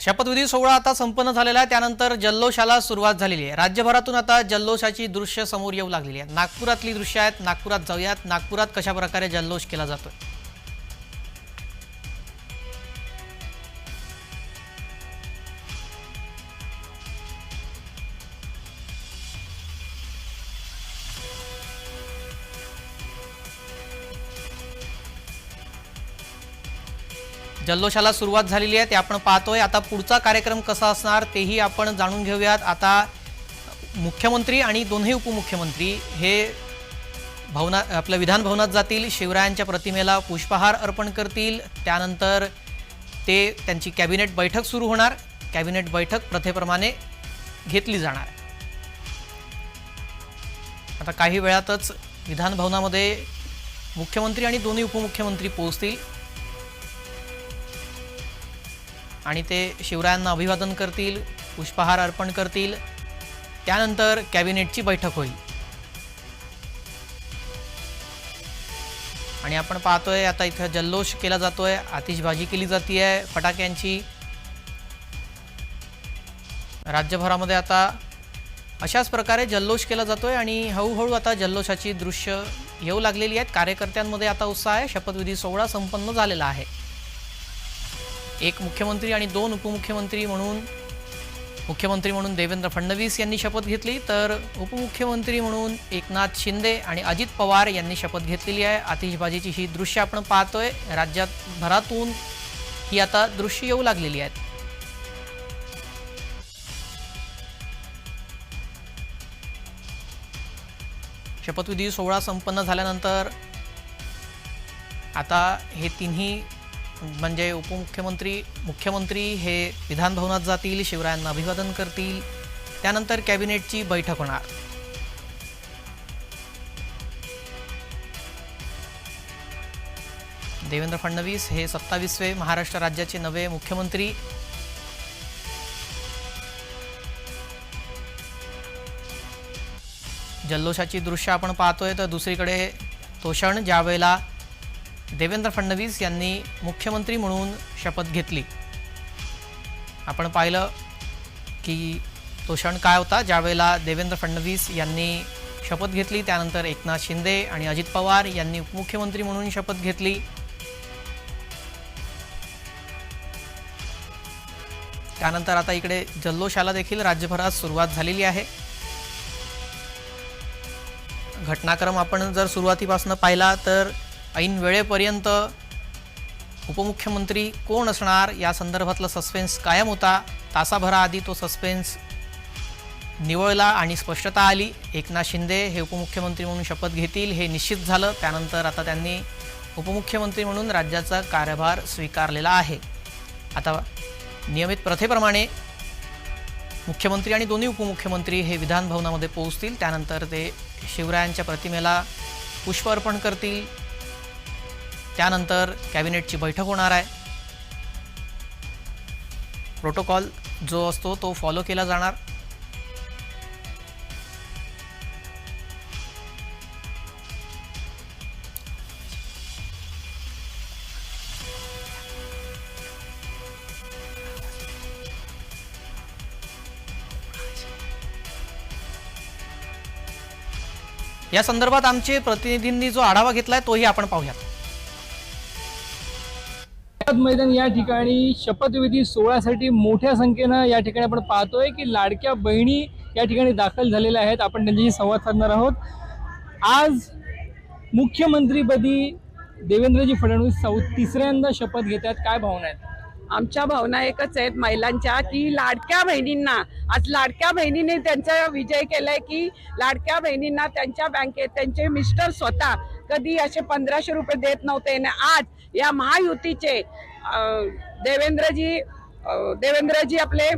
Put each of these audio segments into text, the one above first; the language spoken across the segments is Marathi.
शपथविधी सोहळा आता संपन्न झालेला आहे। त्यानंतर जल्लोषाला सुरुवात झालेली आहे। राज्यभरातून आता जल्लोषाची दृश्य समोर येऊ लागलेली आहेत। नागपुरातली दृश्य आहेत। नागपुरात जाऊयात। नागपुरात कशा प्रकारे जल्लोष केला जातोय। जल्लोषाला सुरुवात झालेली आहे ते आपण पाहतोय। आता पुढचा कार्यक्रम कसा असणार तेही आपण जाणून घेऊयात। आता मुख्यमंत्री आणि दोन्ही उपमुख्यमंत्री हे आपल्या विधान भवनात जातील, शिवरायांच्या प्रतिमेला पुष्पहार अर्पण करतील। त्यानंतर ते त्यांची कॅबिनेट बैठक सुरू होणार। कॅबिनेट बैठक प्रथेप्रमाणे घेतली जाणार। आता काही वेळातच विधान भवनामध्ये मुख्यमंत्री आणि दोन्ही उपमुख्यमंत्री पोहोचतील आणि ते शिवरायांना अभिवादन करतील, पुष्पहार अर्पण करतील। त्यानंतर कॅबिनेटची बैठक होईल आणि आपण पाहतोय आता इथे जल्लोष केला जातोय, आतिषबाजी केली जातीये फटाक्यांची। राज्यभरामध्ये आता अशाच प्रकारे जल्लोष केला जातोय आणि हळूहळू आता जल्लोषाची दृश्य येऊ लागलेली आहेत। कार्यकर्त्यांमध्ये आता उत्साह आहे। शपथविधी सोहळा संपन्न झालेला आहे। एक मुख्यमंत्री आणि दोन उपमुख्यमंत्री म्हणून मुख्यमंत्री म्हणून देवेंद्र फडणवीस यांनी शपथ घेतली, तर उपमुख्यमंत्री म्हणून एकनाथ शिंदे आणि अजित पवार यांनी शपथ घेतलेली आहे। आतिषबाजीची ही दृश्य आपण पाहतोय। राज्यभरातून ही आता दृश्य येऊ लागलेली आहेत। शपथविधी सोहळा संपन्न झाल्यानंतर आता हे तिन्ही म्हणजे उपमुख्यमंत्री मुख्यमंत्री हे विधान भवनात जातील, शिवरायांना अभिवादन करतील। त्यानंतर कॅबिनेटची बैठक होणार। देवेंद्र फडणवीस हे 27वे महाराष्ट्र राज्याचे नवे मुख्यमंत्री। जल्लोषाची दृश्य आपण पाहतोय, तर दुसरीकडे तो क्षण ज्यावेळेला देवेंद्र फडणवीस यांनी मुख्यमंत्री म्हणून शपथ घेतली। आपण पाहिलं की तो क्षण काय होता ज्यावेळेला देवेंद्र फडणवीस यांनी शपथ घेतली। त्यानंतर एकनाथ शिंदे आणि अजित पवार यांनी उपमुख्यमंत्री म्हणून शपथ घेतली। त्यानंतर आता इकडे जल्लोषाला देखील राज्यभरात सुरुवात झालेली आहे। घटनाक्रम आपण जर सुरुवातीपासून पाहिला तर ऐन वेळेपर्यंत उपमुख्यमंत्री कोण असणार या संदर्भातला सस्पेन्स कायम होता। तासाभराआधी तो सस्पेन्स निवळला आणि स्पष्टता आली। एकनाथ शिंदे हे उपमुख्यमंत्री म्हणून शपथ घेतील हे निश्चित झालं। त्यानंतर आता त्यांनी उपमुख्यमंत्री म्हणून राज्याचा कार्यभार स्वीकारलेला आहे। आता नियमित प्रथेप्रमाणे मुख्यमंत्री आणि दोन्ही उपमुख्यमंत्री हे विधान भवनामध्ये पोहोचतील। त्यानंतर ते शिवरायांच्या प्रतिमेला पुष्प अर्पण करतील। त्यानंतर कॅबिनेटची बैठक होणार आहे। प्रोटोकॉल जो असतो तो फॉलो केला जाणार। या संदर्भात आमचे प्रतिनिधींनी जो आढावा घेतलाय तोही आपण पाहूयात। मैदान या ठिकाणी शपथविधी सोहळ्यासाठी मोठ्या संख्येनं या ठिकाणी आपण पाहतोय की लाडक्या बहिणी या ठिकाणी दाखल झालेल्या आहेत। आपण त्यांच्याशी संवाद साधणार आहोत। आज मुख्यमंत्रीपदी देवेंद्रजी फडणवीस तिसऱ्यांदा शपथ घेतात, काय भावना आहेत? आमच्या भावना एकच आहेत महिलांच्या की लाडक्या बहिणींना आज लाडक्या बहिणीने त्यांचा विजय केलाय की लाडक्या बहिणींना त्यांच्या बँकेत त्यांचे मिस्टर स्वतः कधी असे 1500 रुपये देत नव्हते आणि आज या महायुतीचे देवेंद्रजी आपले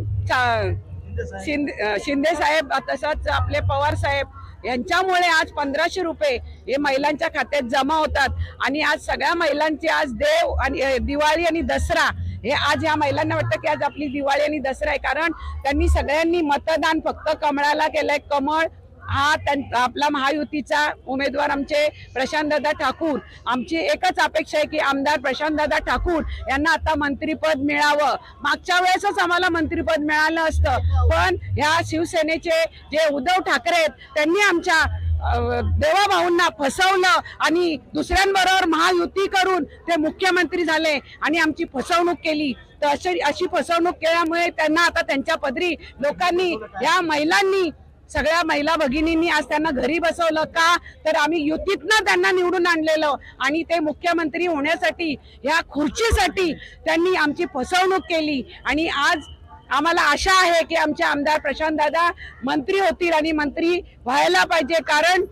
शिंदे साहेब तसंच आपले पवार साहेब यांच्यामुळे आज 1500 रुपये हे महिलांच्या खात्यात जमा होतात आणि आज सगळ्या महिलांची आज देव आणि दिवाळी आणि दसरा हे आज या महिलांना वाटतं की आज आपली दिवाळी आणि दसरा आहे, कारण त्यांनी सगळ्यांनी मतदान फक्त कमळाला केलंय। कमळ हा आपला महायुतीचा उमेदवार आमचे प्रशांतदादा ठाकूर, आमची एकच अपेक्षा आहे की आमदार प्रशांतदादा ठाकूर यांना आता मंत्रिपद मिळावं. मागच्या वेळेसच आम्हाला मंत्रिपद मिळालं असतं, पण ह्या शिवसेनेचे जे उद्धव ठाकरे आहेत त्यांनी आमच्या देवाभाऊंना फसवलं आणि दुसऱ्यांबरोबर महायुती करून ते मुख्यमंत्री झाले आणि आमची फसवणूक केली. तर अशी फसवणूक केल्यामुळे त्यांना आता त्यांच्या पदरी लोकांनी, या महिलांनी, सगळ्या महिला भगिनींनी आज त्यांना घरी बसवलं. का तर आम्ही युतीतनं त्यांना निवडून आणलेलं आणि ते मुख्यमंत्री होण्यासाठी, या खुर्चीसाठी त्यांनी आमची फसवणूक केली. आणि आज आम्हाला आशा आहे की आमचे आमदार प्रशांतदादा मंत्री होतील आणि मंत्री व्हायला पाहिजे, कारण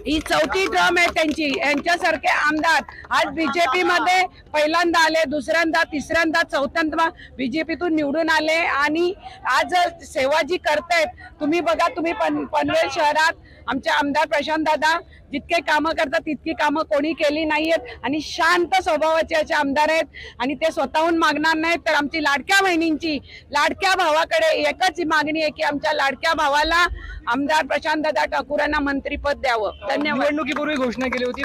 ही 4थी टर्म आहे त्यांची. यांच्यासारखे आमदार आज बीजेपी मध्ये पहिल्यांदा आले, दुसऱ्यांदा, तिसऱ्यांदा, चौथ्यांदा बीजेपीतून निवडून आले आणि आज सेवा जी करतायत. तुम्ही बघा, तुम्ही पनवेल शहरात आमचे आमदार प्रशांतदादा जितके कामं करतात तितकी कामं कोणी केली नाहीयेत आणि शांत स्वभावाचे असे आमदार आहेत आणि ते स्वतःहून मागणार नाहीत. तर आमची लाडक्या बहिणींची, लाडक्या भावाकडे एकच मागणी आहे की आमच्या लाडक्या भावाला आमदार प्रशांतदादा ठाकूर यांना मंत्रिपद द्यावं. धन्यवाद. निवडणुकीपूर्वी घोषणा केली होती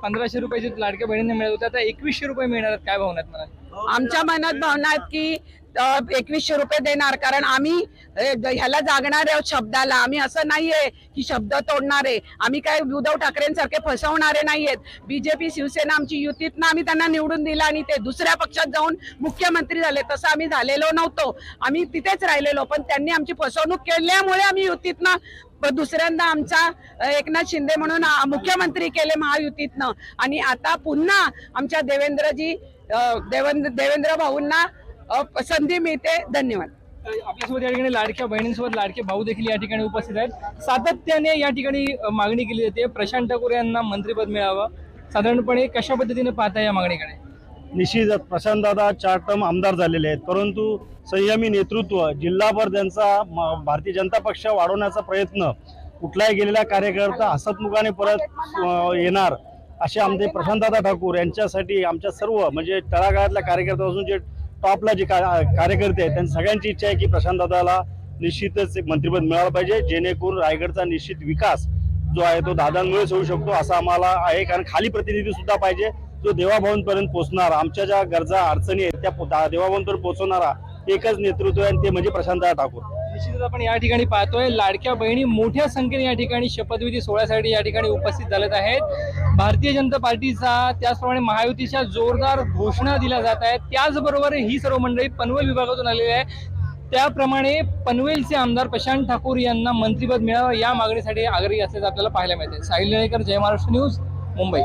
1500 रुपये जे लाडक्या बहिणींना मिळत होते, आता 2100 रुपये मिळणार. काय भावना आहेत मला? आमच्या मनात भावना आहेत की 2100 रुपये देणार, कारण आम्ही ह्याला जागणार आहोत शब्दाला. आम्ही असं नाहीये की शब्द तोडणारे, आम्ही काय उद्धव ठाकरेंसारखे फसवणारे नाहीयेत. बीजेपी शिवसेना आमची युतीतनं आम्ही त्यांना निवडून दिला आणि ते दुसऱ्या पक्षात जाऊन मुख्यमंत्री झाले. तसं आम्ही झालेलो नव्हतो, आम्ही तिथेच राहिलेलो, पण त्यांनी आमची फसवणूक केल्यामुळे आम्ही युतीतनं दुसऱ्यांदा आमचा एकनाथ शिंदे म्हणून मुख्यमंत्री केले महायुतीतनं. आणि आता पुन्हा आमच्या देवेंद्र भाऊंना संधी मिळते. धन्यवाद. आपल्यासोबत या ठिकाणी लाडक्या बहिणींसोबत लाडके भाऊ देखील या ठिकाणी उपस्थित आहेत. सातत्याने या ठिकाणी मागणी केली जाते प्रशांत ठाकूर यांना मंत्रिपद मिळावं. साधारणपणे कशा पद्धतीने पाहता या मागणीकडे? निश्चितच प्रशांतदादा 4 टर्म आमदार झालेले आहेत, परंतु संयमी नेतृत्व, जिल्हाभर त्यांचा भारतीय जनता पक्ष वाढवण्याचा प्रयत्न, कुठलाही गेलेला कार्यकर्ता हसतमुखाने परत येणार असे आमचे प्रशांतदादा ठाकूर यांच्यासाठी आमच्या सर्व म्हणजे तळागाळातल्या कार्यकर्त्यापासून जे टॉपला जे कार्यकर्ते आहेत त्यांची सगळ्यांची इच्छा आहे की प्रशांतदादाला निश्चितच एक मंत्रिपद मिळालं पाहिजे, जेणेकरून रायगडचा निश्चित विकास जो आहे तो दादांमुळेच होऊ शकतो असं आम्हाला आहे. कारण खाली प्रतिनिधी सुद्धा पाहिजे जो देवाभाऊंपर्यंत पोहोचणारा, आमच्या ज्या गरजा अडचणी आहेत त्या देवाभाऊंपर्यंत पोहोचवणारा एकच नेतृत्व आहे, ते म्हणजे प्रशांतदादा ठाकूर. निश्चितच आपण या ठिकाणी पाहतोय लाडक्या बहिणी मोठ्या संख्येने या ठिकाणी शपथविधी सोहळ्यासाठी या ठिकाणी उपस्थित झालेत आहेत. भारतीय जनता पार्टीचा त्याचप्रमाणे महायुतीच्या जोरदार घोषणा दिल्या जात आहेत. त्याचबरोबर ही सर्व मंडळी पनवेल विभागातून आलेली आहे. त्याप्रमाणे पनवेलचे आमदार प्रशांत ठाकूर यांना मंत्रिपद मिळावं या मागणीसाठी आग्रही असल्याचं आपल्याला पाहायला मिळते. साहिल लेळेकर, जय महाराष्ट्र न्यूज, मुंबई.